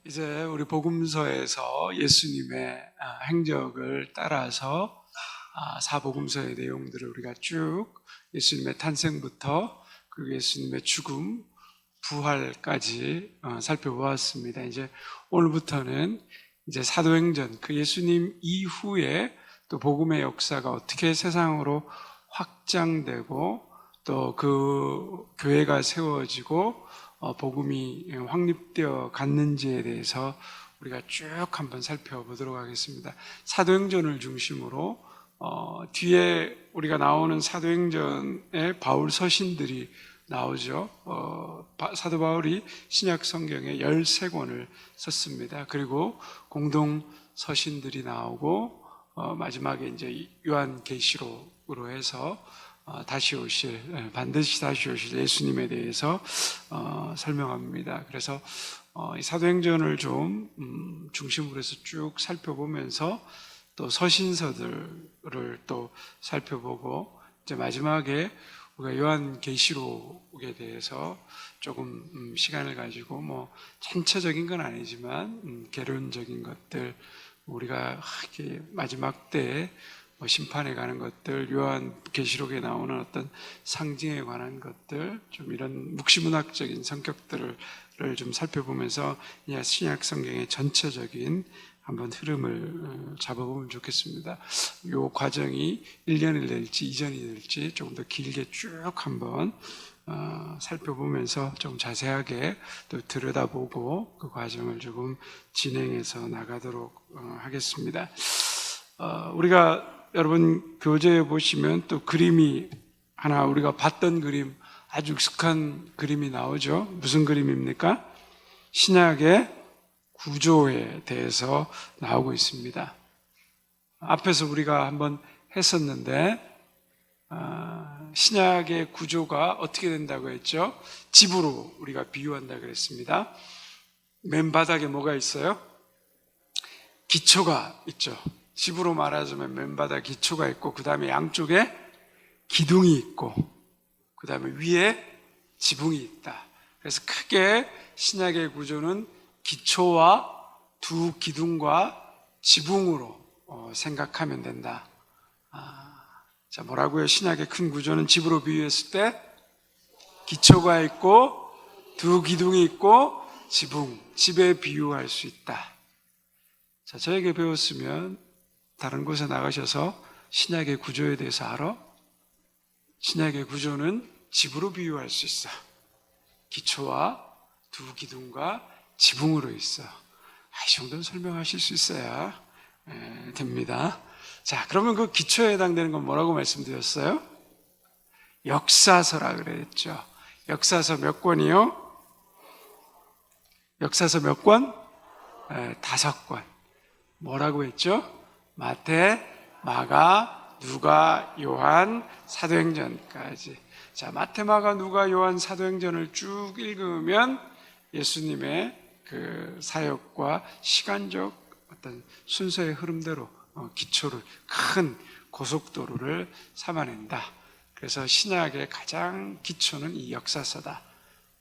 이제 우리 복음서에서 예수님의 행적을 따라서 사복음서의 내용들을 우리가 쭉 예수님의 탄생부터 그리고 예수님의 죽음, 부활까지 살펴보았습니다. 이제 오늘부터는 이제 사도행전, 그 예수님 이후에 또 복음의 역사가 어떻게 세상으로 확장되고 또 그 교회가 세워지고 복음이 확립되어 갔는지에 대해서 우리가 쭉 한번 살펴보도록 하겠습니다. 사도행전을 중심으로 뒤에 우리가 나오는 사도행전에 바울 서신들이 나오죠. 사도 바울이 신약 성경에 13권을 썼습니다. 그리고 공동 서신들이 나오고 마지막에 이제 요한계시록으로 해서 반드시 다시 오실 예수님에 대해서 설명합니다. 그래서 이 사도행전을 좀 중심으로 해서 쭉 살펴보면서 또 서신서들을 또 살펴보고 이제 마지막에 우리가 요한계시록에 대해서 조금 시간을 가지고 뭐 전체적인 건 아니지만 개론적인 것들 우리가 이렇게 마지막 때에 심판에 가는 것들, 요한계시록에 나오는 어떤 상징에 관한 것들, 좀 이런 묵시문학적인 성격들을 좀 살펴보면서 신약 성경의 전체적인 한번 흐름을 잡아보면 좋겠습니다. 이 과정이 1년이 될지 2년이 될지 조금 더 길게 쭉 한번 살펴보면서 좀 자세하게 또 들여다보고 그 과정을 조금 진행해서 나가도록 하겠습니다. 우리가 여러분 교재에 보시면 또 그림이 하나 우리가 봤던 그림 아주 익숙한 그림이 나오죠. 무슨 그림입니까? 신약의 구조에 대해서 나오고 있습니다. 앞에서 우리가 한번 했었는데 신약의 구조가 어떻게 된다고 했죠? 집으로 우리가 비유한다고 그랬습니다. 맨 바닥에 뭐가 있어요? 기초가 있죠. 집으로 말하자면 맨바닥 기초가 있고 그 다음에 양쪽에 기둥이 있고 그 다음에 위에 지붕이 있다. 그래서 크게 신약의 구조는 기초와 두 기둥과 지붕으로 생각하면 된다. 자, 뭐라고요? 신약의 큰 구조는 집으로 비유했을 때 기초가 있고 두 기둥이 있고 지붕, 집에 비유할 수 있다. 자, 저에게 배웠으면 다른 곳에 나가셔서 신약의 구조에 대해서 알아? 신약의 구조는 집으로 비유할 수 있어. 기초와 두 기둥과 지붕으로 있어. 이 정도는 설명하실 수 있어야 됩니다. 자, 그러면 그 기초에 해당되는 건 뭐라고 말씀드렸어요? 역사서라 그랬죠. 역사서 몇 권이요? 역사서 몇 권? 5권. 뭐라고 했죠? 마태, 마가, 누가, 요한, 사도행전까지. 자, 마태, 마가, 누가, 요한, 사도행전을 쭉 읽으면 예수님의 그 사역과 시간적 어떤 순서의 흐름대로 기초를 큰 고속도로를 삼아낸다. 그래서 신약의 가장 기초는 이 역사서다.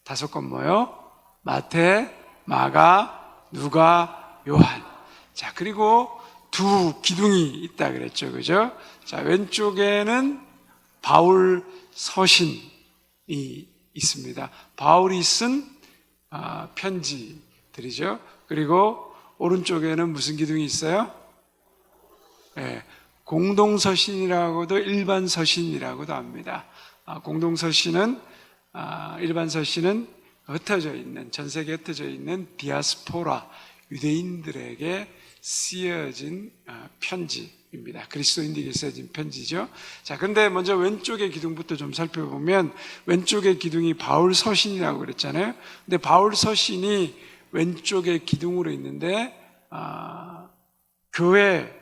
5권 뭐요? 마태, 마가, 누가, 요한. 자, 그리고 두 기둥이 있다 그랬죠. 그죠? 자, 왼쪽에는 바울 서신이 있습니다. 바울이 쓴 편지들이죠. 그리고 오른쪽에는 무슨 기둥이 있어요? 네, 공동서신이라고도 일반 서신이라고도 합니다. 공동서신은 일반 서신은 흩어져 있는, 전 세계에 흩어져 있는 디아스포라 유대인들에게 쓰여진 편지입니다. 그리스도인들에게 쓰여진 편지죠. 자, 근데 먼저 왼쪽의 기둥부터 좀 살펴보면 왼쪽의 기둥이 바울 서신이라고 그랬잖아요. 근데 바울 서신이 왼쪽의 기둥으로 있는데 교회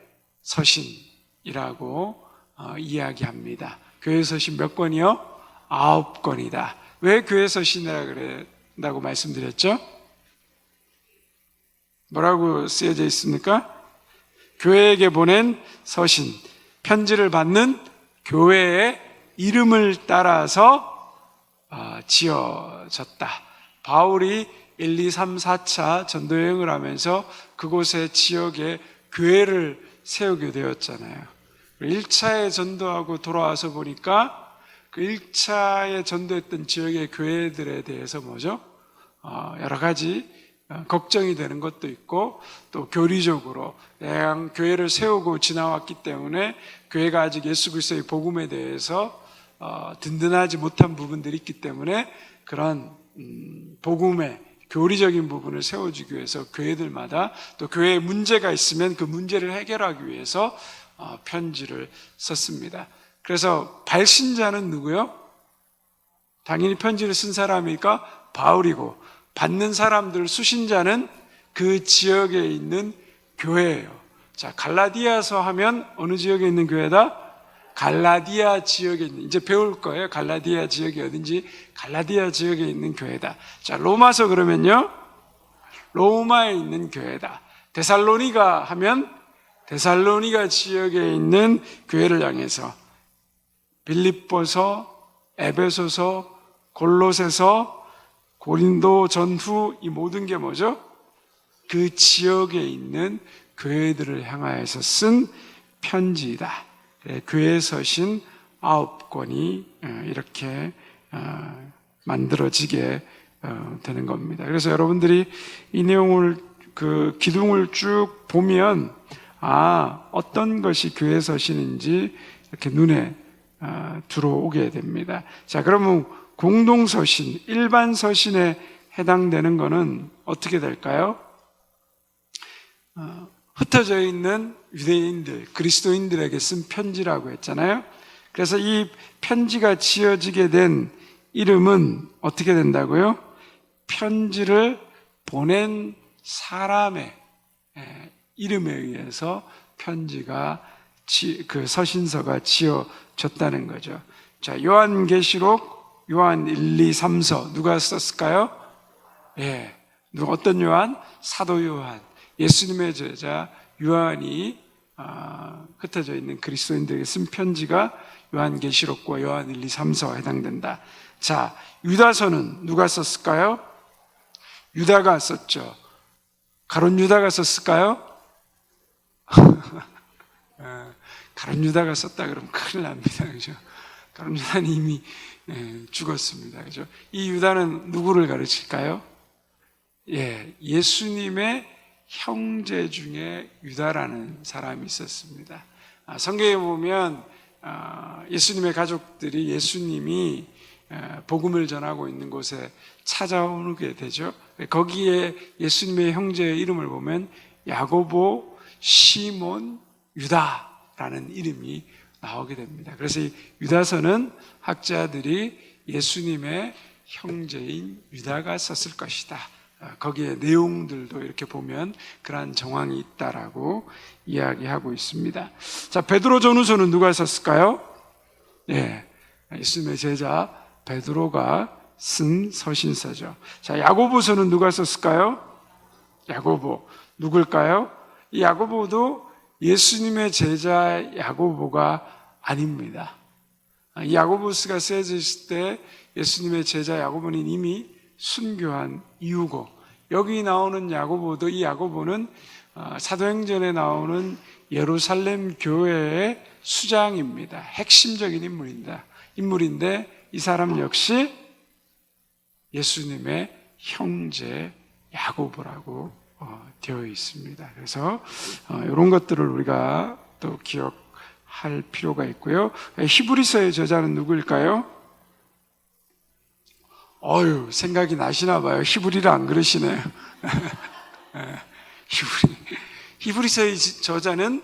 서신이라고 이야기합니다. 교회 서신 몇 권이요? 9권이다. 왜 교회 서신이라고 그런다고 말씀드렸죠? 뭐라고 쓰여져 있습니까? 교회에게 보낸 서신, 편지를 받는 교회의 이름을 따라서 지어졌다. 바울이 1, 2, 3, 4차 전도 여행을 하면서 그곳의 지역에 교회를 세우게 되었잖아요. 1차에 전도하고 돌아와서 보니까 그 1차에 전도했던 지역의 교회들에 대해서 뭐죠? 여러 가지 걱정이 되는 것도 있고, 또 교리적으로 교회를 세우고 지나왔기 때문에 교회가 아직 예수 그리스도의 복음에 대해서 든든하지 못한 부분들이 있기 때문에 그런 복음의 교리적인 부분을 세워주기 위해서 교회들마다 또 교회에 문제가 있으면 그 문제를 해결하기 위해서 편지를 썼습니다. 그래서 발신자는 누구요? 당연히 편지를 쓴 사람이니까 바울이고, 받는 사람들 수신자는 그 지역에 있는 교회예요. 자, 갈라디아서 하면 어느 지역에 있는 교회다? 갈라디아 지역에 있는, 이제 배울 거예요. 갈라디아 지역이 어딘지. 갈라디아 지역에 있는 교회다. 자, 로마서 그러면요, 로마에 있는 교회다. 데살로니가 하면 데살로니가 지역에 있는 교회를 향해서, 빌립보서, 에베소서, 골로새서, 고린도 전후, 이 모든 게 뭐죠? 그 지역에 있는 교회들을 향하여서 쓴 편지이다. 교회 서신 9권이 이렇게 만들어지게 되는 겁니다. 그래서 여러분들이 이 내용을, 그 기둥을 쭉 보면 어떤 것이 교회 서신인지 이렇게 눈에 들어오게 됩니다. 자, 그러면 공동서신, 일반 서신에 해당되는 것은 어떻게 될까요? 흩어져 있는 유대인들, 그리스도인들에게 쓴 편지라고 했잖아요. 그래서 이 편지가 지어지게 된 이름은 어떻게 된다고요? 편지를 보낸 사람의 이름에 의해서 편지가, 그 서신서가 지어졌다는 거죠. 자, 요한계시록, 요한 1, 2, 3서 누가 썼을까요? 어떤 요한? 사도 요한. 예수님의 제자 요한이 흩어져 있는 그리스도인들에게 쓴 편지가 요한계시록과 요한 1, 2, 3서에 해당된다. 자, 유다서는 누가 썼을까요? 유다가 썼죠. 가룟 유다가 썼을까요? 가룟 유다가 썼다 그러면 큰일 납니다. 그죠? 가룟 유다는 이미 죽었습니다. 그죠? 이 유다는 누구를 가르칠까요? 예수님의 형제 중에 유다라는 사람이 있었습니다. 성경에 보면 예수님의 가족들이 예수님이 복음을 전하고 있는 곳에 찾아오게 되죠. 거기에 예수님의 형제의 이름을 보면 야고보, 시몬, 유다라는 이름이 나오게 됩니다. 그래서 이 유다서는 학자들이 예수님의 형제인 유다가 썼을 것이다. 거기에 내용들도 이렇게 보면 그러한 정황이 있다라고 이야기하고 있습니다. 자, 베드로 전후서는 누가 썼을까요? 예수님의 제자 베드로가 쓴 서신서죠. 자, 야고보서는 누가 썼을까요? 야고보. 누굴까요? 이 야고보도 예수님의 제자 야고보가 아닙니다. 이 야고보스가 쓰여졌을 때 예수님의 제자 야고보는 이미 순교한 이유고, 여기 나오는 야고보도, 이 야고보는 사도행전에 나오는 예루살렘 교회의 수장입니다. 핵심적인 인물인데 이 사람 역시 예수님의 형제 야고보라고 되어 있습니다. 그래서 이런 것들을 우리가 또 기억할 필요가 있고요. 히브리서의 저자는 누구일까요? 생각이 나시나 봐요. 히브리를 안 그러시네요. 히브리서의 저자는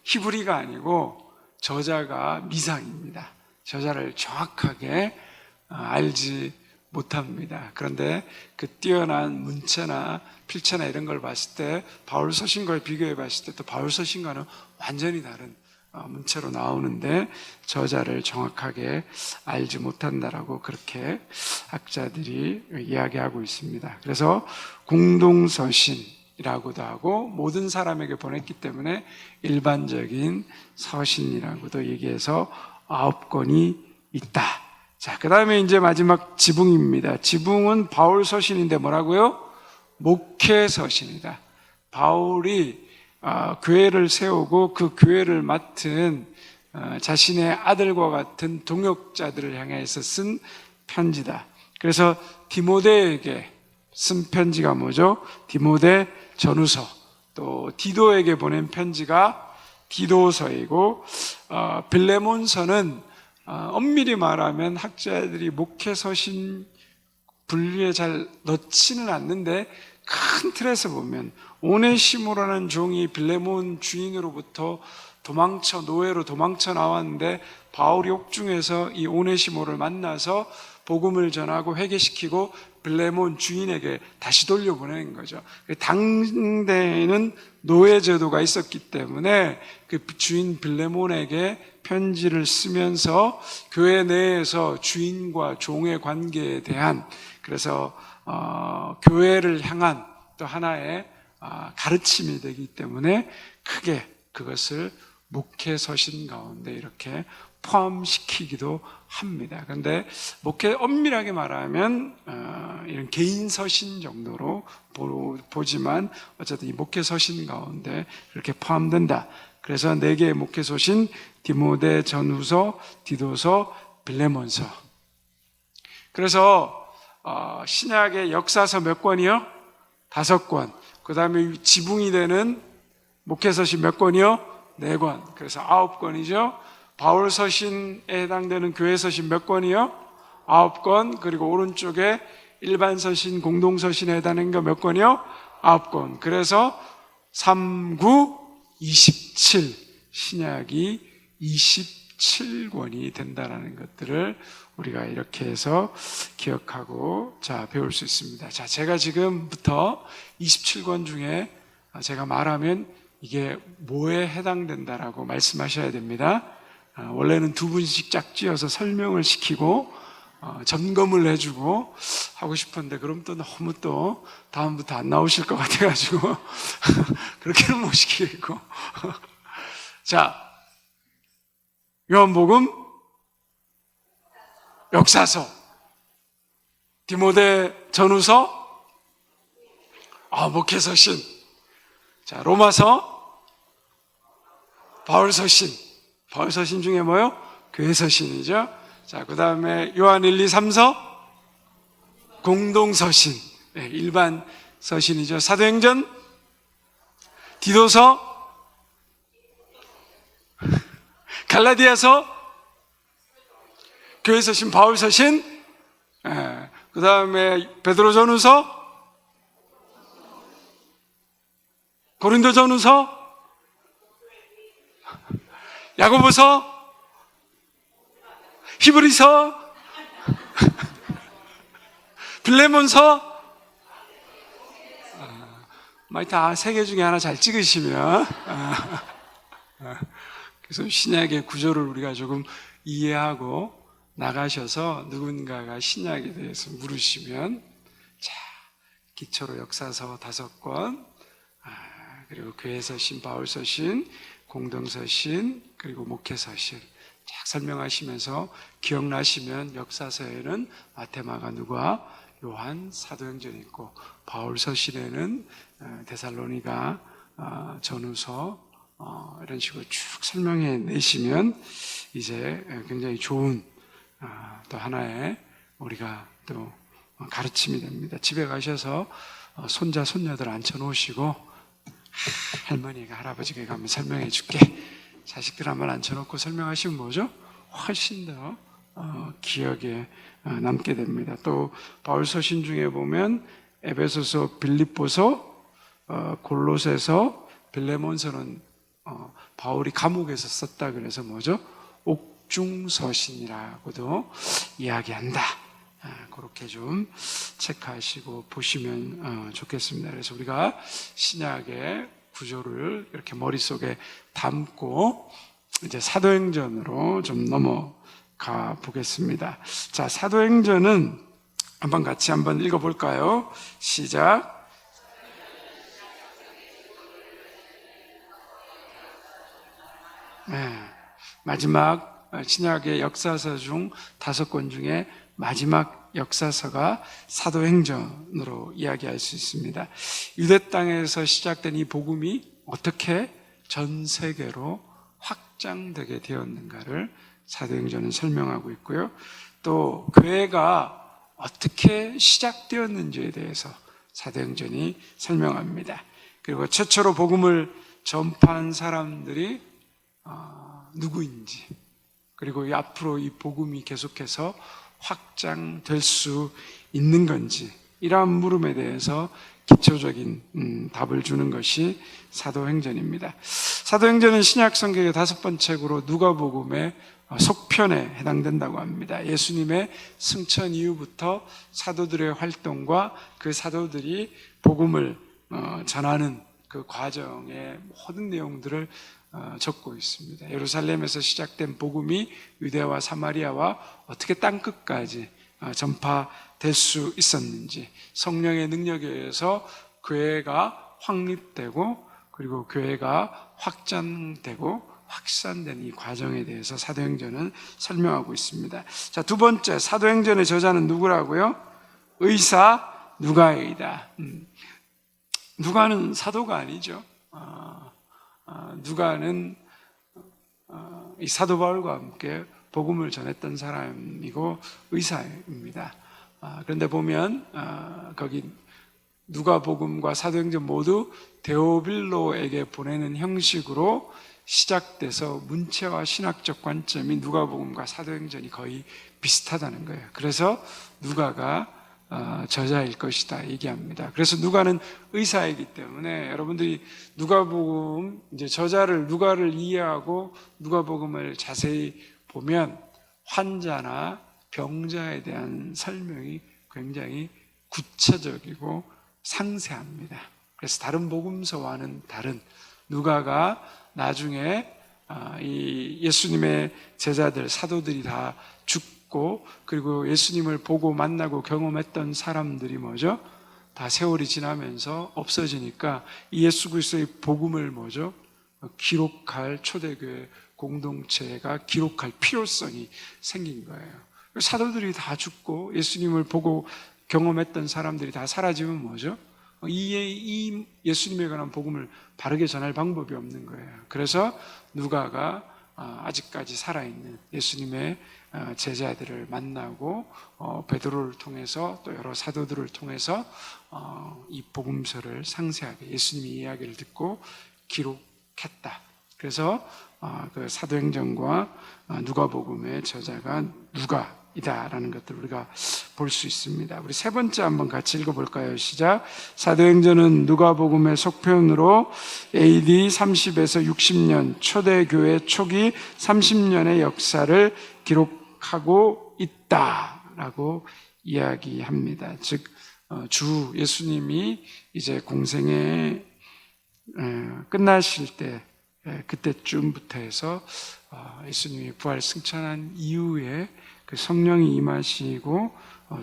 히브리가 아니고 저자가 미상입니다. 저자를 정확하게 알지 못합니다. 그런데 그 뛰어난 문체나 필체나 이런 걸 봤을 때 바울 서신과에 비교해 봤을 때 또 바울 서신과는 완전히 다른 문체로 나오는데 저자를 정확하게 알지 못한다라고 그렇게 학자들이 이야기하고 있습니다. 그래서 공동서신이라고도 하고 모든 사람에게 보냈기 때문에 일반적인 서신이라고도 얘기해서 9권이 있다. 자, 그 다음에 이제 마지막 지붕입니다. 지붕은 바울 서신인데 뭐라고요? 목회서신이다. 바울이 교회를 세우고 그 교회를 맡은 자신의 아들과 같은 동역자들을 향해서 쓴 편지다. 그래서 디모데에게 쓴 편지가 뭐죠? 디모데 전후서. 또 디도에게 보낸 편지가 디도서이고, 빌레몬서는 엄밀히 말하면 학자들이 목회서신 분류에 잘 넣지는 않는데, 큰 틀에서 보면 오네시모라는 종이 빌레몬 주인으로부터 노예로 도망쳐 나왔는데, 바울이 옥중에서 이 오네시모를 만나서 복음을 전하고 회개시키고 빌레몬 주인에게 다시 돌려보내는 거죠. 당대에는 노예 제도가 있었기 때문에 그 주인 빌레몬에게 편지를 쓰면서 교회 내에서 주인과 종의 관계에 대한, 그래서 교회를 향한 또 하나의 가르침이 되기 때문에 크게 그것을 목회서신 가운데 이렇게 포함시키기도 합니다. 그런데 엄밀하게 말하면 이런 개인서신 정도로 보지만 어쨌든 이 목회서신 가운데 이렇게 포함된다. 그래서 4개의 목회서신, 디모데 전후서, 디도서, 빌레몬서. 그래서 신약의 역사서 몇 권이요? 5권. 그 다음에 지붕이 되는 목회서신 몇 권이요? 4권. 그래서 9권이죠. 바울 서신에 해당되는 교회 서신 몇 권이요? 9권. 그리고 오른쪽에 일반 서신, 공동 서신에 해당하는 거 몇 권이요? 9권. 그래서 3, 9, 27. 신약이 27권이 된다는 것들을 우리가 이렇게 해서 기억하고 배울 수 있습니다. 제가 지금부터 27권 중에 제가 말하면 이게 뭐에 해당된다라고 말씀하셔야 됩니다. 원래는 2분씩 짝지어서 설명을 시키고 점검을 해주고 하고 싶은데, 그럼 또 너무 또 다음부터 안 나오실 것 같아가지고 그렇게는 못 시키겠고. 자, 요한복음, 역사서, 디모데 전후서, 목회서신, 로마서, 바울서신. 바울서신 중에 뭐요? 교회서신이죠. 그 다음에 요한 1, 2, 3서, 공동서신. 일반 서신이죠. 사도행전, 디도서, 갈라디아서, 교회서신, 바울서신, 그 다음에 베드로전후서, 고린도전후서, 야고보서, 히브리서, 빌레몬서. 다 3개 중에 하나 잘 찍으시면 그래서 신약의 구조를 우리가 조금 이해하고 나가셔서 누군가가 신약에 대해서 물으시면 기초로 역사서 5권, 그리고 교회서신, 바울서신, 공동서신, 그리고 목회서신 쫙 설명하시면서 기억나시면 역사서에는 마태, 마가, 누가, 요한, 사도행전이 있고, 바울서신에는 데살로니가, 전후서, 이런 식으로 쭉 설명해 내시면 이제 굉장히 좋은 또 하나의 우리가 또 가르침이 됩니다. 집에 가셔서 손자, 손녀들 앉혀놓으시고, 할머니가 할아버지가 가면 설명해 줄게, 자식들 한번 앉혀놓고 설명하시면 뭐죠? 훨씬 더 기억에 남게 됩니다. 또 바울서신 중에 보면 에베소서, 빌립보서, 골로새서, 빌레몬서는 바울이 감옥에서 썼다 그래서 뭐죠? 옥중서신이라고도 이야기한다. 그렇게 좀 체크하시고 보시면 좋겠습니다. 그래서 우리가 신약의 구조를 이렇게 머릿속에 담고 이제 사도행전으로 좀 넘어가 보겠습니다. 사도행전은 같이 한번 읽어볼까요? 시작. 마지막 신약의 역사서 중 5권 중에 마지막 역사서가 사도행전으로 이야기할 수 있습니다. 유대 땅에서 시작된 이 복음이 어떻게 전 세계로 확장되게 되었는가를 사도행전은 설명하고 있고요. 또 교회가 어떻게 시작되었는지에 대해서 사도행전이 설명합니다. 그리고 최초로 복음을 전파한 사람들이 누구인지, 그리고 앞으로 이 복음이 계속해서 확장될 수 있는 건지, 이러한 물음에 대해서 기초적인 답을 주는 것이 사도행전입니다. 사도행전은 신약 성경의 5번째 책으로 누가복음의 속편에 해당된다고 합니다. 예수님의 승천 이후부터 사도들의 활동과 그 사도들이 복음을 전하는 그 과정의 모든 내용들을 적고 있습니다. 예루살렘에서 시작된 복음이 유대와 사마리아와 어떻게 땅끝까지 전파될 수 있었는지, 성령의 능력에 의해서 교회가 확립되고 그리고 교회가 확장되고 확산된 이 과정에 대해서 사도행전은 설명하고 있습니다. 자, 두 번째, 사도행전의 저자는 누구라고요? 의사 누가이다. 누가는 사도가 아니죠. 누가는 이 사도 바울과 함께 복음을 전했던 사람이고 의사입니다. 그런데 보면 거기 누가복음과 사도행전 모두 데오빌로에게 보내는 형식으로 시작돼서 문체와 신학적 관점이 누가복음과 사도행전이 거의 비슷하다는 거예요. 그래서 누가가 저자일 것이다 얘기합니다. 그래서 누가는 의사이기 때문에 여러분들이 누가복음 이제 저자를 누가를 이해하고 누가복음을 자세히 보면 환자나 병자에 대한 설명이 굉장히 구체적이고 상세합니다. 그래서 다른 복음서와는 다른, 누가가 나중에 이 예수님의 제자들 사도들이 다 죽고 그리고 예수님을 보고 만나고 경험했던 사람들이 뭐죠? 다 세월이 지나면서 없어지니까 이 예수 그리스도의 복음을 뭐죠? 기록할 초대교회 공동체가 기록할 필요성이 생긴 거예요. 사도들이 다 죽고 예수님을 보고 경험했던 사람들이 다 사라지면 뭐죠? 이 예수님에 관한 복음을 바르게 전할 방법이 없는 거예요. 그래서 누가가 아직까지 살아있는 예수님의 제자들을 만나고 베드로를 통해서 또 여러 사도들을 통해서 이 복음서를 상세하게 예수님의 이야기를 듣고 기록했다. 그래서 그 사도행전과 누가복음의 저자가 누가이다라는 것들을 우리가 볼 수 있습니다. 우리 세 번째 한번 같이 읽어볼까요? 시작. 사도행전은 누가복음의 속편으로 AD 30에서 60년 초대교회 초기 30년의 역사를 기록하고 있다라고 이야기합니다. 즉 주 예수님이 이제 공생에 끝나실 때 그때쯤부터 해서 예수님이 부활 승천한 이후에 그 성령이 임하시고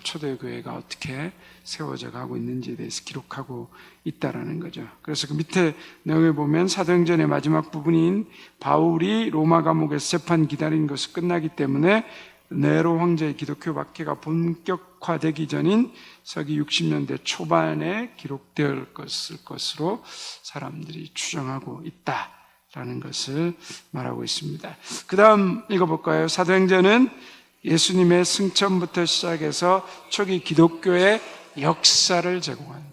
초대교회가 어떻게 세워져 가고 있는지에 대해서 기록하고 있다라는 거죠. 그래서 그 밑에 내용에 보면 사도행전의 마지막 부분인 바울이 로마 감옥에서 재판 기다린 것이 끝나기 때문에 네로 황제의 기독교 박해가 본격화되기 전인 서기 60년대 초반에 기록될 것으로 사람들이 추정하고 있다라는 것을 말하고 있습니다. 그 다음 읽어볼까요? 사도행전은 예수님의 승천부터 시작해서 초기 기독교의 역사를 제공한다.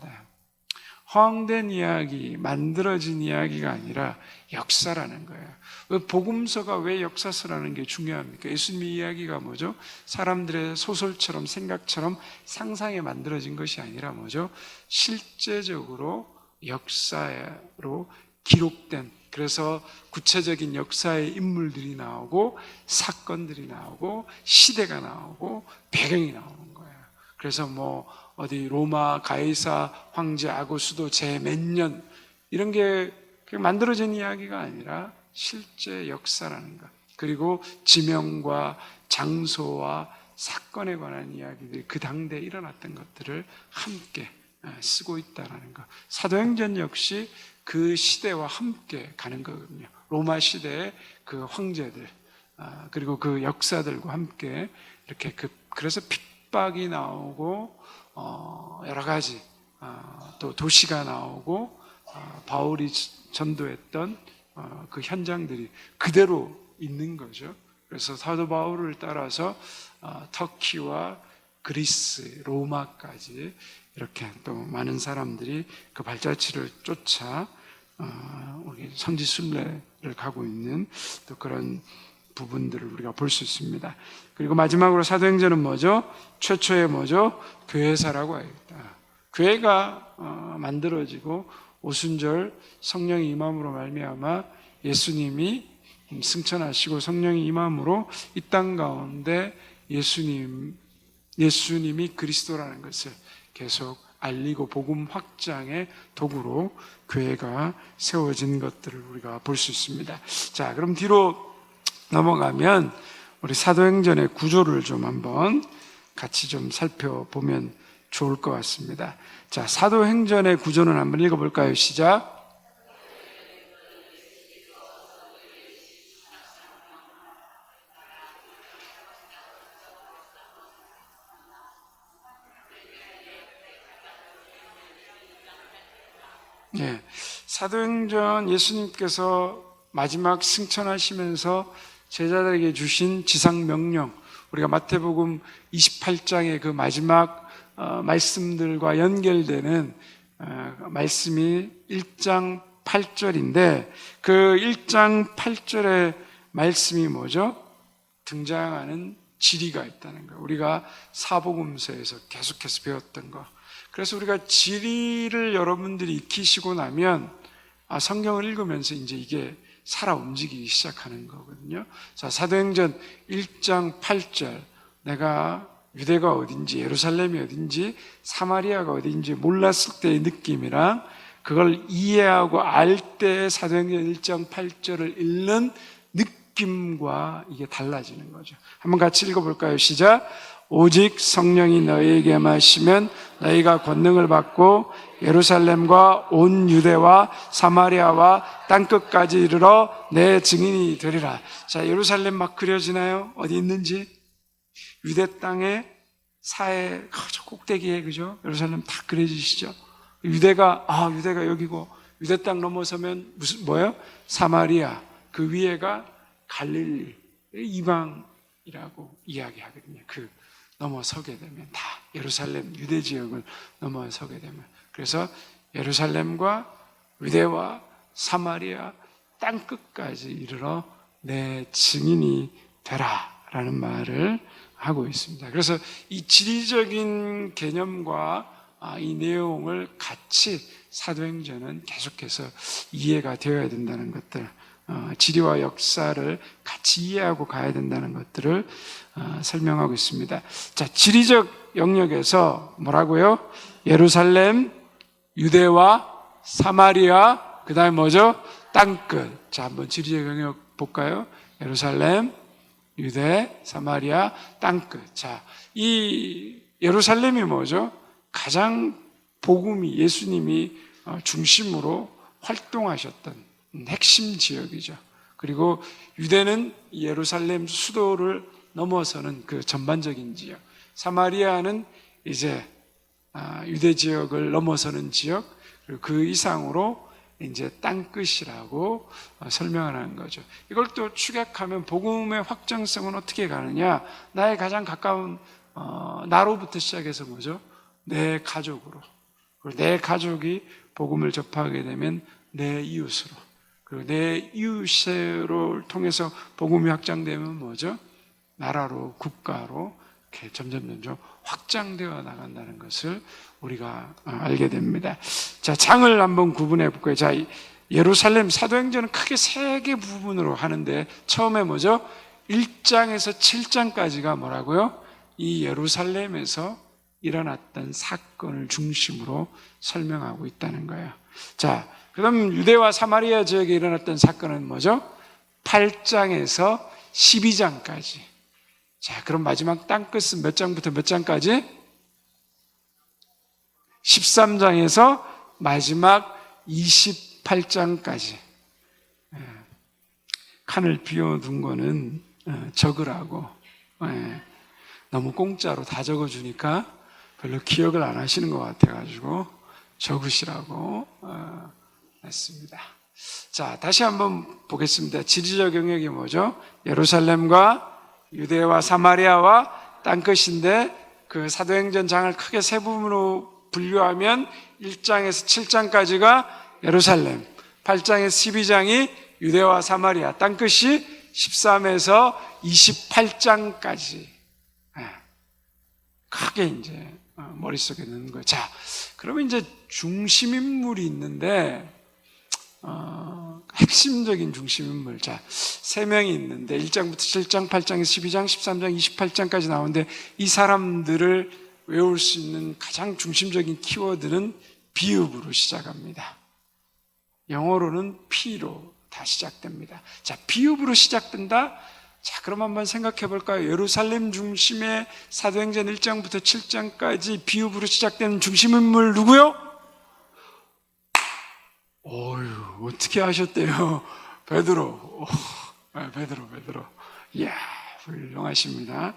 허황된 이야기, 만들어진 이야기가 아니라 역사라는 거예요. 왜 복음서가 왜 역사서라는 게 중요합니까? 예수님의 이야기가 뭐죠? 사람들의 소설처럼 생각처럼 상상에 만들어진 것이 아니라 뭐죠? 실제적으로 역사로 기록된, 그래서 구체적인 역사의 인물들이 나오고 사건들이 나오고 시대가 나오고 배경이 나오는 거예요. 그래서 뭐 어디 로마 가이사 황제 아고수도 제 몇 년 이런 게 만들어진 이야기가 아니라 실제 역사라는 것, 그리고 지명과 장소와 사건에 관한 이야기들이 그 당대에 일어났던 것들을 함께 쓰고 있다는 것. 사도행전 역시 그 시대와 함께 가는 거거든요. 로마 시대의 그 황제들 그리고 그 역사들과 함께 이렇게 그래서 핍박이 나오고 여러 가지 또 도시가 나오고 바울이 전도했던 그 현장들이 그대로 있는 거죠. 그래서 사도 바울을 따라서 터키와 그리스, 로마까지 이렇게 또 많은 사람들이 그 발자취를 쫓아 우리 성지 순례를 가고 있는 또 그런 부분들을 우리가 볼 수 있습니다. 그리고 마지막으로 사도행전은 뭐죠? 최초의 뭐죠? 교회사라고 하겠다. 교회가 만들어지고 오순절 성령이 임함으로 말미암아 예수님이 승천하시고 성령이 임함으로 이 땅 가운데 예수님이 그리스도라는 것을 계속 알리고 복음 확장의 도구로 교회가 세워진 것들을 우리가 볼 수 있습니다. 자, 그럼 뒤로 넘어가면 우리 사도행전의 구조를 좀 한번 같이 좀 살펴보면 좋을 것 같습니다. 자, 사도행전의 구조는 한번 읽어볼까요? 시작. 예, 사도행전 예수님께서 마지막 승천하시면서 제자들에게 주신 지상명령, 우리가 마태복음 28장의 그 마지막 말씀들과 연결되는 말씀이 1장 8절인데 그 1장 8절의 말씀이 뭐죠? 등장하는 지리가 있다는 거. 우리가 사복음서에서 계속해서 배웠던 거. 그래서 우리가 지리를 여러분들이 익히시고 나면 성경을 읽으면서 이제 이게 살아 움직이기 시작하는 거거든요. 자, 사도행전 1장 8절. 내가 유대가 어딘지, 예루살렘이 어딘지, 사마리아가 어딘지 몰랐을 때의 느낌이랑 그걸 이해하고 알 때 사도행전 1장 8절을 읽는 느낌과 이게 달라지는 거죠. 한번 같이 읽어볼까요? 시작. 오직 성령이 너희에게 임하시면 너희가 권능을 받고 예루살렘과 온 유대와 사마리아와 땅끝까지 이르러 내 증인이 되리라. 자, 예루살렘 막 그려지나요? 어디 있는지? 유대 땅의 사해 저 꼭대기에, 그죠? 예루살렘 다 그려지시죠? 유대가 여기고, 유대 땅 넘어서면 뭐예요? 사마리아, 그 위에가 갈릴리, 이방이라고 이야기하거든요. 그 넘어서게 되면 다 예루살렘 유대 지역을 넘어서게 되면, 그래서 예루살렘과 유대와 사마리아 땅끝까지 이르러 내 증인이 되라라는 말을 하고 있습니다. 그래서 이 지리적인 개념과 이 내용을 같이 사도행전은 계속해서 이해가 되어야 된다는 것들, 지리와 역사를 같이 이해하고 가야 된다는 것들을 설명하고 있습니다. 자, 지리적 영역에서 뭐라고요? 예루살렘, 유대와 사마리아, 그 다음에 뭐죠? 땅끝. 자, 한번 지리적 영역 볼까요? 예루살렘, 유대, 사마리아, 땅끝. 자, 이 예루살렘이 뭐죠? 가장 복음이, 예수님이 중심으로 활동하셨던 핵심 지역이죠. 그리고 유대는 예루살렘 수도를 넘어서는 그 전반적인 지역. 사마리아는 이제 유대 지역을 넘어서는 지역, 그리고 그 이상으로 이제 땅끝이라고 설명을 하는 거죠. 이걸 또 축약하면 복음의 확장성은 어떻게 가느냐? 나의 가장 가까운 나로부터 시작해서 뭐죠? 내 가족으로. 그리고 내 가족이 복음을 접하게 되면 내 이웃으로. 그리고 내 이웃을 통해서 복음이 확장되면 뭐죠? 나라로, 국가로 이렇게 점점 확장되어 나간다는 것을 우리가 알게 됩니다. 자, 장을 한번 구분해 볼까요? 자, 예루살렘 사도행전은 크게 세 개 부분으로 하는데 처음에 뭐죠? 1장에서 7장까지가 뭐라고요? 이 예루살렘에서 일어났던 사건을 중심으로 설명하고 있다는 거예요. 자, 그럼 유대와 사마리아 지역에 일어났던 사건은 뭐죠? 8장에서 12장까지. 자, 그럼 마지막 땅끝은 몇 장부터 몇 장까지? 13장에서 마지막 28장까지. 칸을 비워둔 거는 적으라고. 너무 공짜로 다 적어주니까 별로 기억을 안 하시는 것 같아가지고 적으시라고 했습니다. 자, 다시 한번 보겠습니다. 지리적 영역이 뭐죠? 예루살렘과 유대와 사마리아와 땅끝인데, 그 사도행전 장을 크게 세 부분으로 분류하면 1장에서 7장까지가 예루살렘, 8장에서 12장이 유대와 사마리아, 땅끝이 13에서 28장까지 크게 이제 머릿속에 넣는 거예요. 자, 그러면 이제 중심 인물이 있는데, 핵심적인 중심 인물, 자, 3명이 있는데 1장부터 7장, 8장에서 12장, 13장, 28장까지 나오는데, 이 사람들을 외울 수 있는 가장 중심적인 키워드는 비읍으로 시작합니다. 영어로는 P로 다 시작됩니다. 자, 비읍으로 시작된다? 자, 그럼 한번 생각해 볼까요? 예루살렘 중심의 사도행전 1장부터 7장까지 비읍으로 시작되는 중심인물 누구요? 어휴, 어떻게 하셨대요? 베드로. 베드로. 이야, 훌륭하십니다.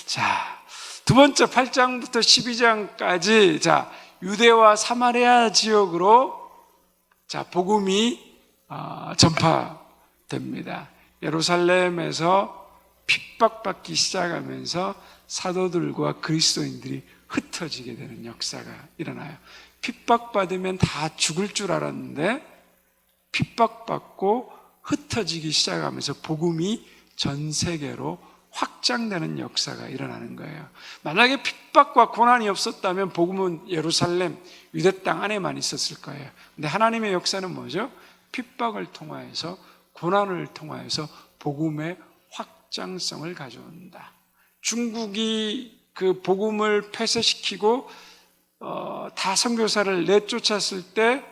자, 두 번째 8장부터 12장까지, 자, 유대와 사마리아 지역으로, 자, 복음이 전파됩니다. 예루살렘에서 핍박받기 시작하면서 사도들과 그리스도인들이 흩어지게 되는 역사가 일어나요. 핍박받으면 다 죽을 줄 알았는데 핍박받고 흩어지기 시작하면서 복음이 전 세계로 확장되는 역사가 일어나는 거예요. 만약에 핍박과 고난이 없었다면 복음은 예루살렘, 유대 땅 안에만 있었을 거예요. 근데 하나님의 역사는 뭐죠? 핍박을 통하여서, 고난을 통하여서 복음의 확장성을 가져온다. 중국이 그 복음을 폐쇄시키고 다 선교사를 내쫓았을 때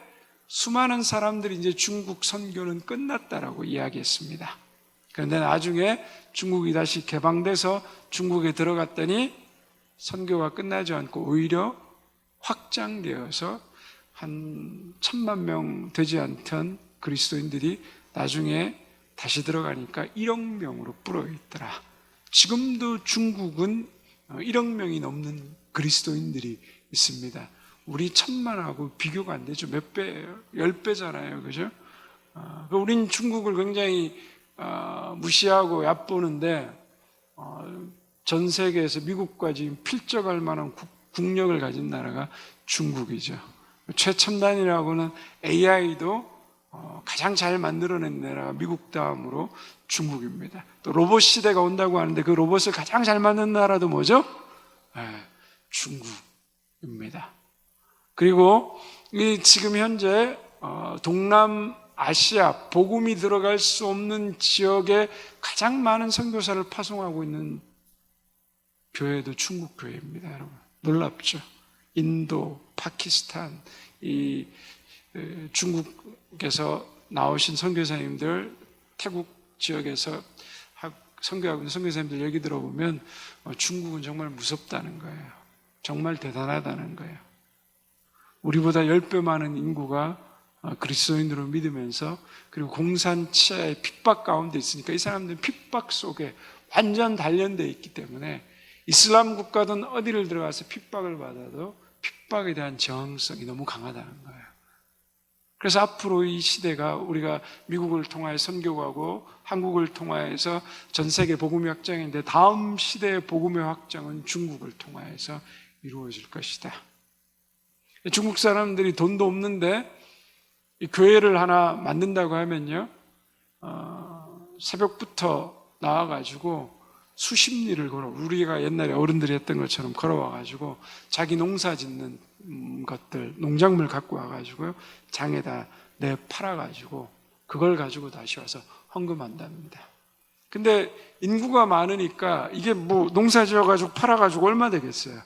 수많은 사람들이 이제 중국 선교는 끝났다라고 이야기했습니다. 그런데 나중에 중국이 다시 개방돼서 중국에 들어갔더니 선교가 끝나지 않고 오히려 확장되어서 한 1,000만 명 되지 않던 그리스도인들이 나중에 다시 들어가니까 1억 명으로 불어있더라. 지금도 중국은 1억 명이 넘는 그리스도인들이 있습니다. 우리 1,000만하고 비교가 안 되죠. 몇 배예요? 10배잖아요. 그죠? 우린 중국을 굉장히 무시하고 얕보는데 전 세계에서 미국과 지금 필적할 만한 국력을 가진 나라가 중국이죠. 최첨단이라고는 AI도 가장 잘 만들어낸 나라가 미국 다음으로 중국입니다. 또 로봇 시대가 온다고 하는데 그 로봇을 가장 잘 만든 나라도 뭐죠? 중국입니다. 그리고 지금 현재 동남아시아 복음이 들어갈 수 없는 지역에 가장 많은 선교사를 파송하고 있는 교회도 중국 교회입니다. 여러분, 놀랍죠? 인도, 파키스탄, 이 중국에서 나오신 선교사님들, 태국 지역에서 선교하고 있는 선교사님들 얘기 들어보면 중국은 정말 무섭다는 거예요. 정말 대단하다는 거예요. 우리보다 10배 많은 인구가 그리스도인으로 믿으면서, 그리고 공산치하의 핍박 가운데 있으니까 이 사람들은 핍박 속에 완전 단련되어 있기 때문에 이슬람 국가든 어디를 들어가서 핍박을 받아도 핍박에 대한 저항성이 너무 강하다는 거예요. 그래서 앞으로 이 시대가 우리가 미국을 통하여 선교하고 한국을 통하여서 전 세계 복음의 확장인데, 다음 시대의 복음의 확장은 중국을 통하여서 이루어질 것이다. 중국 사람들이 돈도 없는데 이 교회를 하나 만든다고 하면요, 새벽부터 나와가지고 수십 리를 걸어, 우리가 옛날에 어른들이 했던 것처럼 걸어와가지고 자기 농사 짓는 것들, 농작물 갖고 와가지고요, 장에다 내 팔아가지고 그걸 가지고 다시 와서 헌금한답니다. 근데 인구가 많으니까 이게 뭐 농사 지어가지고 팔아가지고 얼마 되겠어요?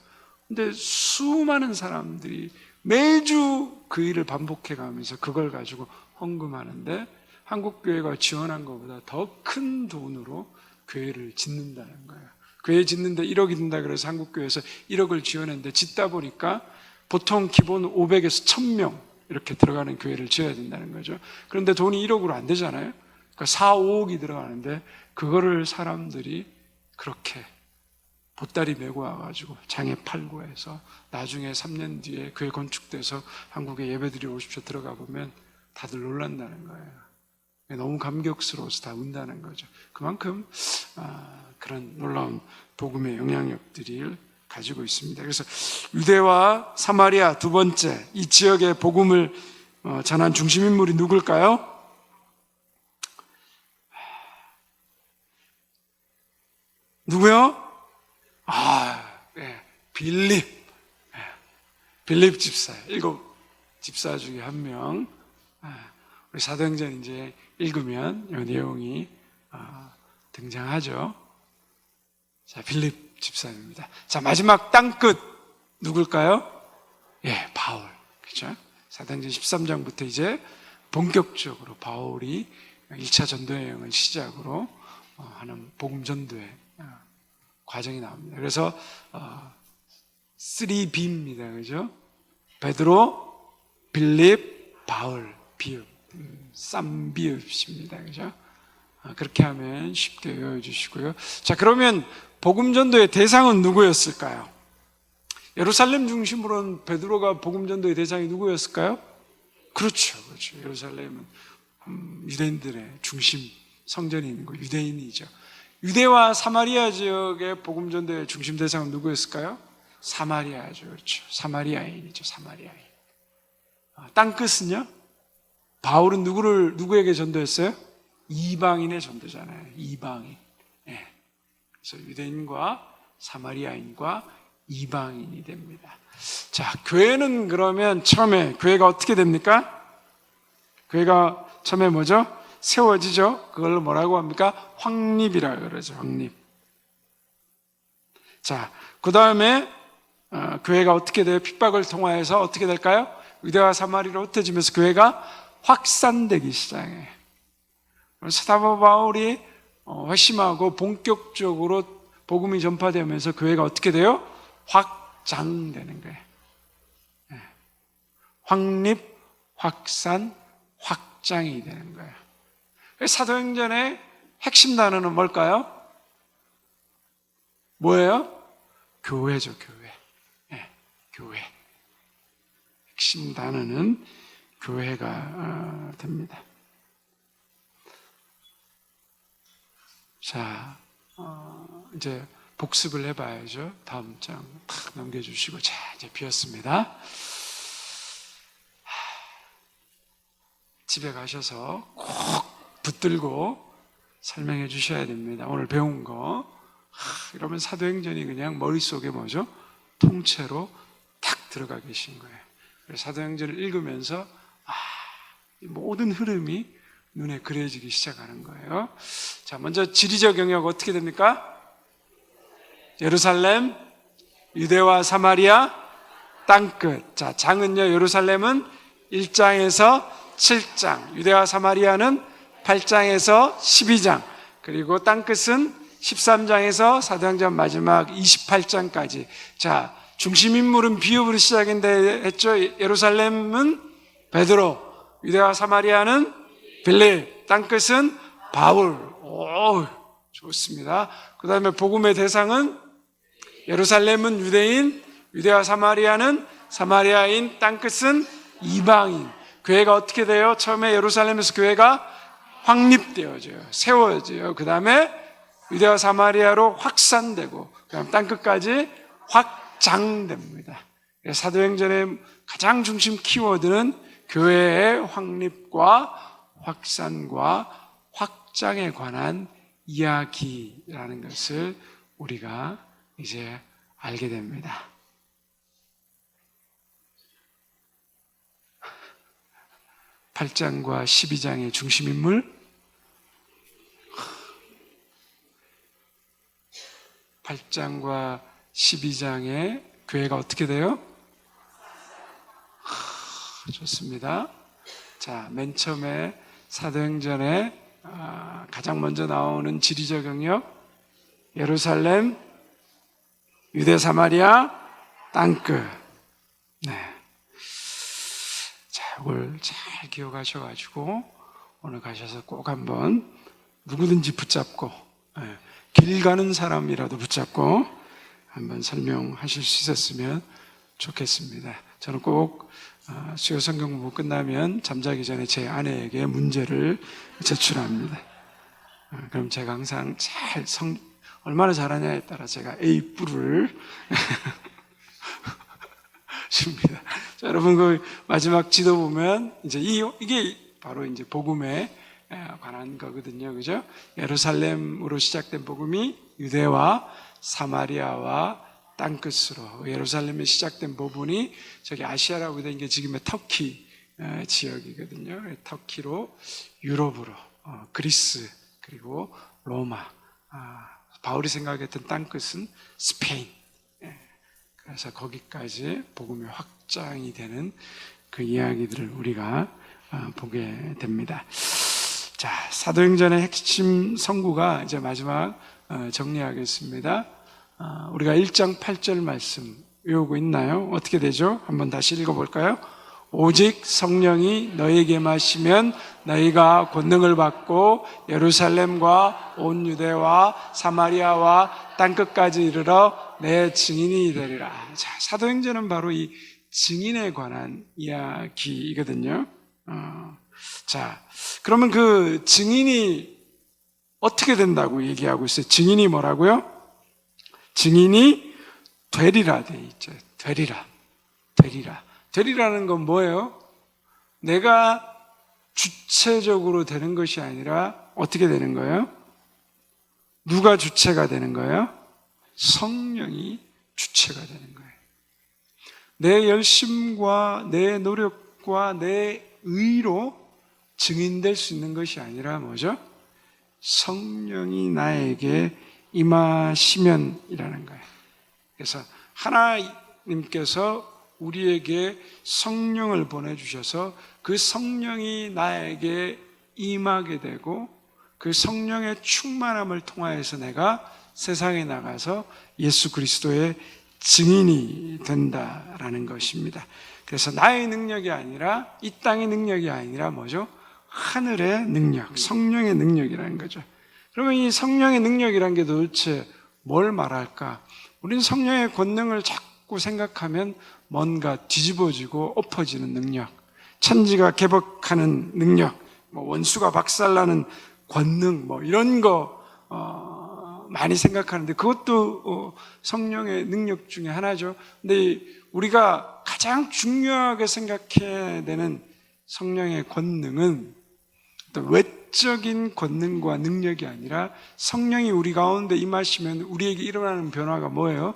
근데 수많은 사람들이 매주 그 일을 반복해 가면서 그걸 가지고 헌금하는데, 한국교회가 지원한 것보다 더 큰 돈으로 교회를 짓는다는 거예요. 교회 짓는데 1억이 든다 그래서 한국교회에서 1억을 지원했는데, 짓다 보니까 보통 기본 500에서 1,000명 이렇게 들어가는 교회를 지어야 된다는 거죠. 그런데 돈이 1억으로 안 되잖아요. 그러니까 4, 5억이 들어가는데 그거를 사람들이 그렇게 보따리 메고 와가지고 장에 팔고 해서 나중에 3년 뒤에 그게 건축돼서 한국에 예배드리러 오십시오 들어가 보면 다들 놀란다는 거예요. 너무 감격스러워서 다 운다는 거죠. 그만큼 그런 놀라운 복음의 영향력들을 가지고 있습니다. 그래서 유대와 사마리아 두 번째 이 지역의 복음을 전한 중심인물이 누굴까요? 누구요? 빌립. 빌립 집사. 7 집사 중에 한 명. 우리 사도행전 이제 읽으면 이 내용이 등장하죠. 자, 빌립 집사입니다. 자, 마지막 땅끝 누굴까요? 바울. 그렇죠? 사도행전 13장부터 이제 본격적으로 바울이 1차 전도 여행을 시작으로 하는 복음 전도의 과정이 나옵니다. 그래서 3B입니다. 그죠? 베드로, 빌립, 바울, 비읍, 쌈비읍입니다. 그죠? 그렇게 하면 쉽게 외워주시고요. 자, 그러면 복음 전도의 대상은 누구였을까요? 예루살렘 중심으로는 베드로가 복음 전도의 대상이 누구였을까요? 그렇죠. 예루살렘은 유대인들의 중심 성전이 있는 거, 유대인이죠. 유대와 사마리아 지역의 복음 전도의 중심 대상은 누구였을까요? 사마리아죠. 그렇죠. 사마리아인이죠. 사마리아인. 땅끝은요? 바울은 누구에게 전도했어요? 이방인의 전도잖아요. 이방인. 그래서 유대인과 사마리아인과 이방인이 됩니다. 자, 교회는 그러면 처음에 교회가 어떻게 됩니까? 교회가 처음에 뭐죠? 세워지죠. 그걸 뭐라고 합니까? 확립이라 그러죠. 확립. 자, 그 다음에 교회가 어떻게 돼요? 핍박을 통하여서 어떻게 될까요? 유대와 사마리아로 흩어지면서 교회가 확산되기 시작해요. 사도 바울이 회심하고 본격적으로 복음이 전파되면서 교회가 어떻게 돼요? 확장되는 거예요. 확립, 확산, 확장이 되는 거예요. 사도행전의 핵심 단어는 뭘까요? 뭐예요? 교회죠, 교회. 교회. 핵심 단어는 교회가 됩니다. 자, 이제 복습을 해봐야죠. 다음 장 탁 넘겨주시고. 자, 이제 비었습니다. 집에 가셔서 꼭 붙들고 설명해 주셔야 됩니다. 오늘 배운 거. 이러면 사도행전이 그냥 머릿속에 뭐죠? 통째로 탁 들어가 계신 거예요. 그래서 사도행전을 읽으면서 이 모든 흐름이 눈에 그려지기 시작하는 거예요. 자, 먼저 지리적 영역 어떻게 됩니까? 예루살렘, 유대와 사마리아, 땅끝. 자, 장은요, 예루살렘은 1장에서 7장, 유대와 사마리아는 8장에서 12장, 그리고 땅끝은 13장에서 사도행전 마지막 28장까지. 자, 중심 인물은 비읍으로 시작인데 했죠. 예루살렘은 베드로, 유대와 사마리아는 빌립, 땅끝은 바울. 오, 좋습니다. 그 다음에 복음의 대상은 예루살렘은 유대인, 유대와 사마리아는 사마리아인, 땅끝은 이방인. 교회가 어떻게 돼요? 처음에 예루살렘에서 교회가 확립되어져요. 세워져요. 그 다음에 유대와 사마리아로 확산되고, 그 다음 땅끝까지 확장됩니다. 사도행전의 가장 중심 키워드는 교회의 확립과 확산과 확장에 관한 이야기라는 것을 우리가 이제 알게 됩니다. (8장과) (12장의) 중심인물, 8장과 12장의 교회가 어떻게 돼요? 좋습니다. 자, 맨 처음에 사도행전에 가장 먼저 나오는 지리적 영역, 예루살렘, 유대 사마리아, 땅끝. 네. 자, 이걸 잘 기억하셔가지고 오늘 가셔서 꼭 한번 누구든지 붙잡고, 길 가는 사람이라도 붙잡고 한번 설명하실 수 있었으면 좋겠습니다. 저는 꼭 수요 성경 공부 끝나면 잠자기 전에 제 아내에게 문제를 제출합니다. 그럼 제가 항상 얼마나 잘하냐에 따라 제가 A+를 줍니다. 자, 여러분, 그 마지막 지도 보면 이제 이게 바로 이제 복음에 관한 거거든요. 그죠? 예루살렘으로 시작된 복음이 유대와 사마리아와 땅끝으로, 예루살렘에 시작된 부분이 저기 아시아라고 된 게 지금의 터키 지역이거든요. 터키로 유럽으로, 그리스, 그리고 로마, 바울이 생각했던 땅끝은 스페인. 그래서 거기까지 복음이 확장이 되는 그 이야기들을 우리가 보게 됩니다. 자, 사도행전의 핵심 성구가 이제 마지막 정리하겠습니다. 우리가 1장 8절 말씀 외우고 있나요? 어떻게 되죠? 한번 다시 읽어볼까요? 오직 성령이 너희에게 임하시면 너희가 권능을 받고 예루살렘과 온 유대와 사마리아와 땅끝까지 이르러 내 증인이 되리라. 자, 사도행전은 바로 이 증인에 관한 이야기이거든요. 자, 그러면 그 증인이 어떻게 된다고 얘기하고 있어요? 증인이 뭐라고요? 증인이 되리라 돼 있죠. 되리라. 되리라는 건 뭐예요? 내가 주체적으로 되는 것이 아니라 어떻게 되는 거예요? 누가 주체가 되는 거예요? 성령이 주체가 되는 거예요. 내 열심과 내 노력과 내 의로 증인될 수 있는 것이 아니라 뭐죠? 성령이 나에게 임하시면이라는 거예요. 그래서 하나님께서 우리에게 성령을 보내주셔서 그 성령이 나에게 임하게 되고 그 성령의 충만함을 통하여서 내가 세상에 나가서 예수 그리스도의 증인이 된다라는 것입니다. 그래서 나의 능력이 아니라 이 땅의 능력이 아니라 뭐죠? 하늘의 능력, 성령의 능력이라는 거죠. 그러면 이 성령의 능력이라는 게 도대체 뭘 말할까? 우리는 성령의 권능을 자꾸 생각하면 뭔가 뒤집어지고 엎어지는 능력, 천지가 개벽하는 능력, 원수가 박살나는 권능, 이런 거 많이 생각하는데 그것도 성령의 능력 중에 하나죠. 근데 우리가 가장 중요하게 생각해야 되는 성령의 권능은 어떤 외적인 권능과 능력이 아니라 성령이 우리 가운데 임하시면 우리에게 일어나는 변화가 뭐예요?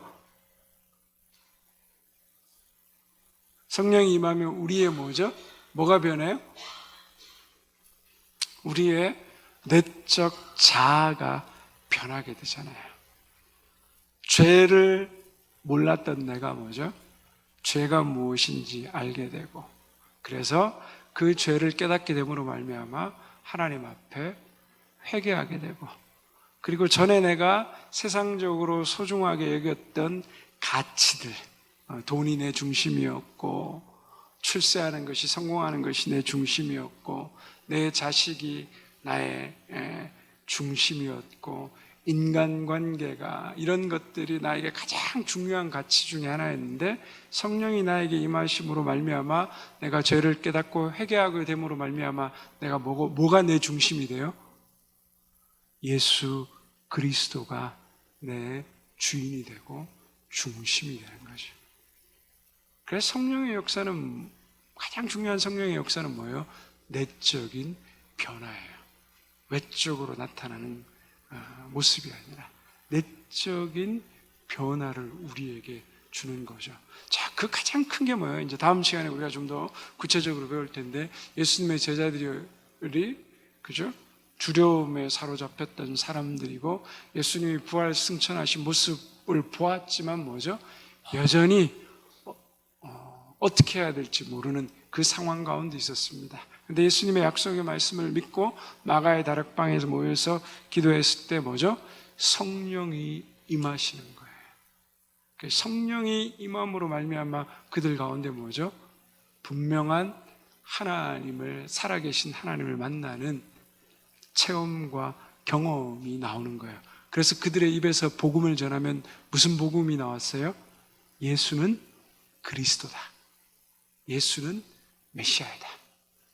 성령이 임하면 우리의 뭐죠? 뭐가 변해요? 우리의 내적 자아가 변하게 되잖아요. 죄를 몰랐던 내가 뭐죠? 죄가 무엇인지 알게 되고 그래서 그 죄를 깨닫게 됨으로 말미암아 하나님 앞에 회개하게 되고 그리고 전에 내가 세상적으로 소중하게 여겼던 가치들, 돈이 내 중심이었고 출세하는 것이 성공하는 것이 내 중심이었고 내 자식이 나의 중심이었고 인간관계가 이런 것들이 나에게 가장 중요한 가치 중에 하나였는데 성령이 나에게 임하심으로 말미암아 내가 죄를 깨닫고 회개하게 됨으로 말미암아 내가 뭐가 내 중심이 돼요? 예수 그리스도가 내 주인이 되고 중심이 되는 거죠. 그래서 성령의 역사는 가장 중요한 성령의 역사는 뭐예요? 내적인 변화예요. 외적으로 나타나는 모습이 아니라 내적인 변화를 우리에게 주는 거죠. 자, 그 가장 큰 게 뭐예요? 이제 다음 시간에 우리가 좀 더 구체적으로 배울 텐데 예수님의 제자들이 그죠? 두려움에 사로잡혔던 사람들이고 예수님이 부활 승천하신 모습을 보았지만 뭐죠? 여전히 어떻게 해야 될지 모르는 그 상황 가운데 있었습니다. 근데 예수님의 약속의 말씀을 믿고 마가의 다락방에서 모여서 기도했을 때 뭐죠? 성령이 임하시는 거예요. 성령이 임함으로 말미암아 그들 가운데 뭐죠? 분명한 하나님을 살아계신 하나님을 만나는 체험과 경험이 나오는 거예요. 그래서 그들의 입에서 복음을 전하면 무슨 복음이 나왔어요? 예수는 그리스도다. 예수는 메시아이다.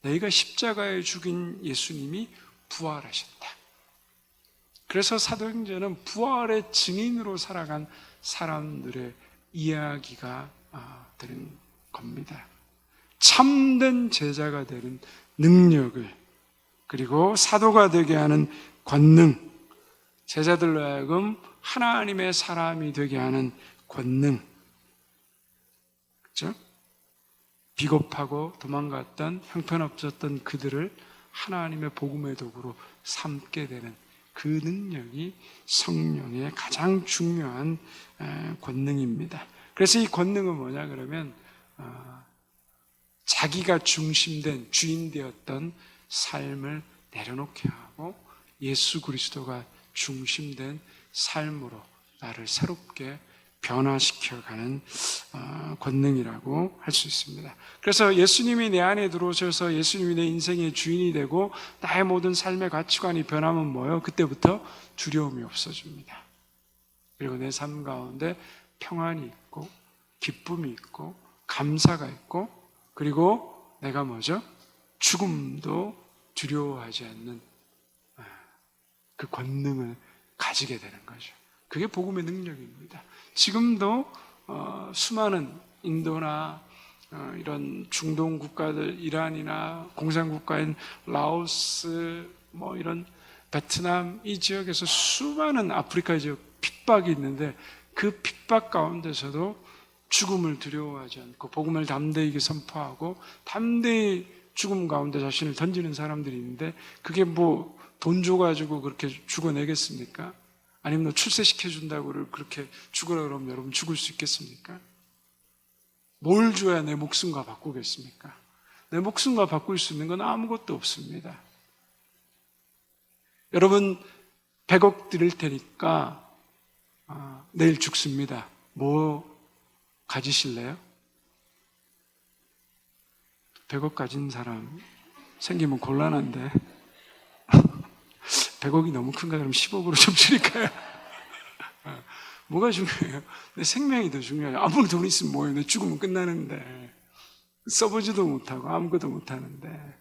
너희가 십자가에 죽인 예수님이 부활하셨다. 그래서 사도행전은 부활의 증인으로 살아간 사람들의 이야기가 되는 겁니다. 참된 제자가 되는 능력을, 그리고 사도가 되게 하는 권능, 제자들로 하여금 하나님의 사람이 되게 하는 권능, 그렇죠? 비겁하고 도망갔던 형편없었던 그들을 하나님의 복음의 도구로 삼게 되는 그 능력이 성령의 가장 중요한 권능입니다. 그래서 이 권능은 뭐냐 그러면 자기가 중심된 주인 되었던 삶을 내려놓게 하고 예수 그리스도가 중심된 삶으로 나를 새롭게 변화시켜가는 권능이라고 할 수 있습니다. 그래서 예수님이 내 안에 들어오셔서 예수님이 내 인생의 주인이 되고 나의 모든 삶의 가치관이 변하면 뭐예요? 그때부터 두려움이 없어집니다. 그리고 내 삶 가운데 평안이 있고 기쁨이 있고 감사가 있고, 그리고 내가 뭐죠? 죽음도 두려워하지 않는 그 권능을 가지게 되는 거죠. 그게 복음의 능력입니다. 지금도 수많은 인도나 이런 중동 국가들, 이란이나 공산국가인 라오스, 뭐 이런 베트남 이 지역에서 수많은 아프리카 지역 핍박이 있는데 그 핍박 가운데서도 죽음을 두려워하지 않고 복음을 담대히 선포하고 담대히 죽음 가운데 자신을 던지는 사람들이 있는데, 그게 뭐 돈 줘가지고 그렇게 죽어내겠습니까? 아니면 너 출세시켜준다고 그렇게 죽으라 그러면 여러분 죽을 수 있겠습니까? 뭘 줘야 내 목숨과 바꾸겠습니까? 내 목숨과 바꿀 수 있는 건 아무것도 없습니다. 여러분 100억 드릴 테니까 내일 죽습니다. 뭐 가지실래요? 100억 가진 사람 생기면 곤란한데 100억이 너무 큰가? 그럼 10억으로 좀 줄일까요? 뭐가 중요해요? 내 생명이 더 중요해요. 아무리 돈 있으면 뭐예요? 내 죽으면 끝나는데 써보지도 못하고 아무것도 못하는데.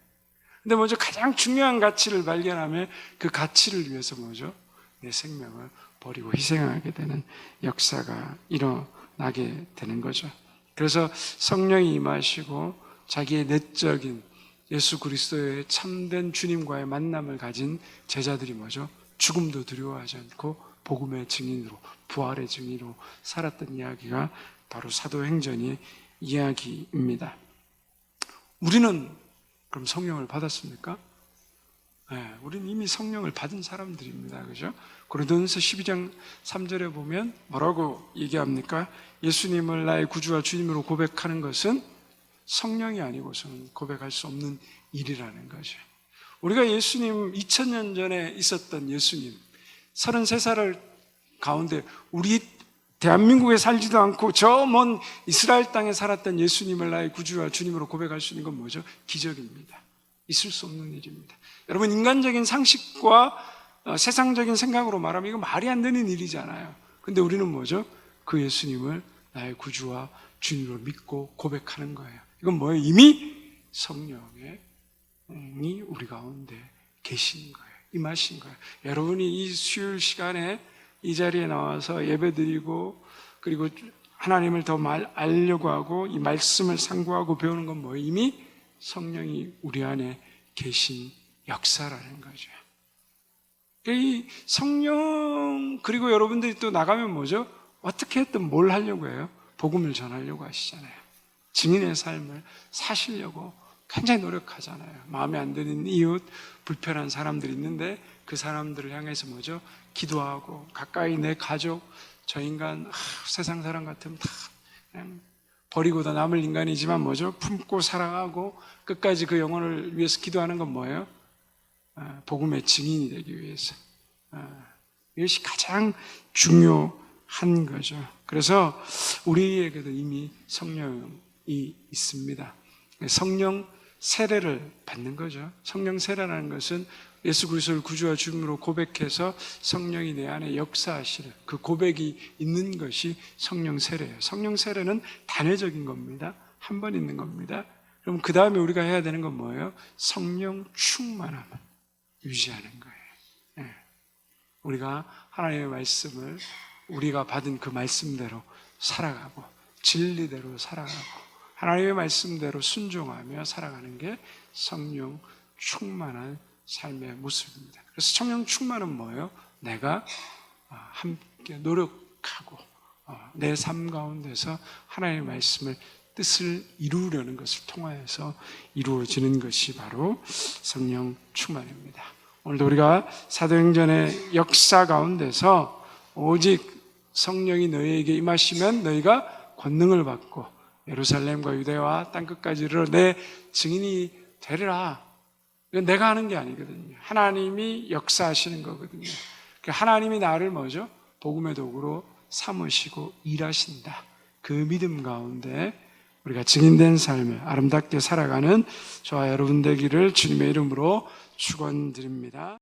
근데 먼저 가장 중요한 가치를 발견하면 그 가치를 위해서 뭐죠? 내 생명을 버리고 희생하게 되는 역사가 일어나게 되는 거죠. 그래서 성령이 임하시고 자기의 내적인 예수 그리스도의 참된 주님과의 만남을 가진 제자들이 뭐죠? 죽음도 두려워하지 않고 복음의 증인으로, 부활의 증인으로 살았던 이야기가 바로 사도행전의 이야기입니다. 우리는 그럼 성령을 받았습니까? 네, 우리는 이미 성령을 받은 사람들입니다. 그죠? 고린도전서 12장 3절에 보면 뭐라고 얘기합니까? 예수님을 나의 구주와 주님으로 고백하는 것은 성령이 아니고서는 고백할 수 없는 일이라는 거죠. 우리가 예수님 2000년 전에 있었던 예수님 33살 가운데 우리 대한민국에 살지도 않고 저 먼 이스라엘 땅에 살았던 예수님을 나의 구주와 주님으로 고백할 수 있는 건 뭐죠? 기적입니다. 있을 수 없는 일입니다. 여러분 인간적인 상식과 세상적인 생각으로 말하면 이거 말이 안 되는 일이잖아요. 근데 우리는 뭐죠? 그 예수님을 나의 구주와 주님으로 믿고 고백하는 거예요. 이건 뭐예요? 이미 성령이 우리 가운데 계신 거예요. 임하신 거예요. 여러분이 이 수요일 시간에 이 자리에 나와서 예배드리고 그리고 하나님을 더 알려고 하고 이 말씀을 상고하고 배우는 건 뭐예요? 이미 성령이 우리 안에 계신 역사라는 거죠. 이 성령, 그리고 여러분들이 또 나가면 뭐죠? 어떻게 했든 뭘 하려고 해요? 복음을 전하려고 하시잖아요. 증인의 삶을 사시려고 굉장히 노력하잖아요. 마음에 안 드는 이웃, 불편한 사람들이 있는데 그 사람들을 향해서 뭐죠? 기도하고 가까이 내 가족, 저 인간 세상 사람 같으면 다 그냥 버리고 다 남을 인간이지만 뭐죠? 품고 사랑하고 끝까지 그 영혼을 위해서 기도하는 건 뭐예요? 복음의 증인이 되기 위해서. 이것이 가장 중요한 거죠. 그래서 우리에게도 이미 성령이 있습니다. 성령 세례를 받는 거죠. 성령 세례라는 것은 예수 그리스도를 구주와 주님으로 고백해서 성령이 내 안에 역사하시는 그 고백이 있는 것이 성령 세례예요. 성령 세례는 단회적인 겁니다. 한 번 있는 겁니다. 그럼 그 다음에 우리가 해야 되는 건 뭐예요? 성령 충만함을 유지하는 거예요. 네. 우리가 하나님의 말씀을 우리가 받은 그 말씀대로 살아가고 진리대로 살아가고 하나님의 말씀대로 순종하며 살아가는 게 성령 충만한 삶의 모습입니다. 그래서 성령 충만은 뭐예요? 내가 함께 노력하고 내 삶 가운데서 하나님의 말씀을 뜻을 이루려는 것을 통하여서 이루어지는 것이 바로 성령 충만입니다. 오늘도 우리가 사도행전의 역사 가운데서 오직 성령이 너희에게 임하시면 너희가 권능을 받고 예루살렘과 유대와 땅끝까지 이르러 내 증인이 되리라. 이건 내가 하는 게 아니거든요. 하나님이 역사하시는 거거든요. 하나님이 나를 뭐죠? 복음의 도구로 삼으시고 일하신다. 그 믿음 가운데 우리가 증인된 삶을 아름답게 살아가는 저와 여러분 되기를 주님의 이름으로 축원드립니다.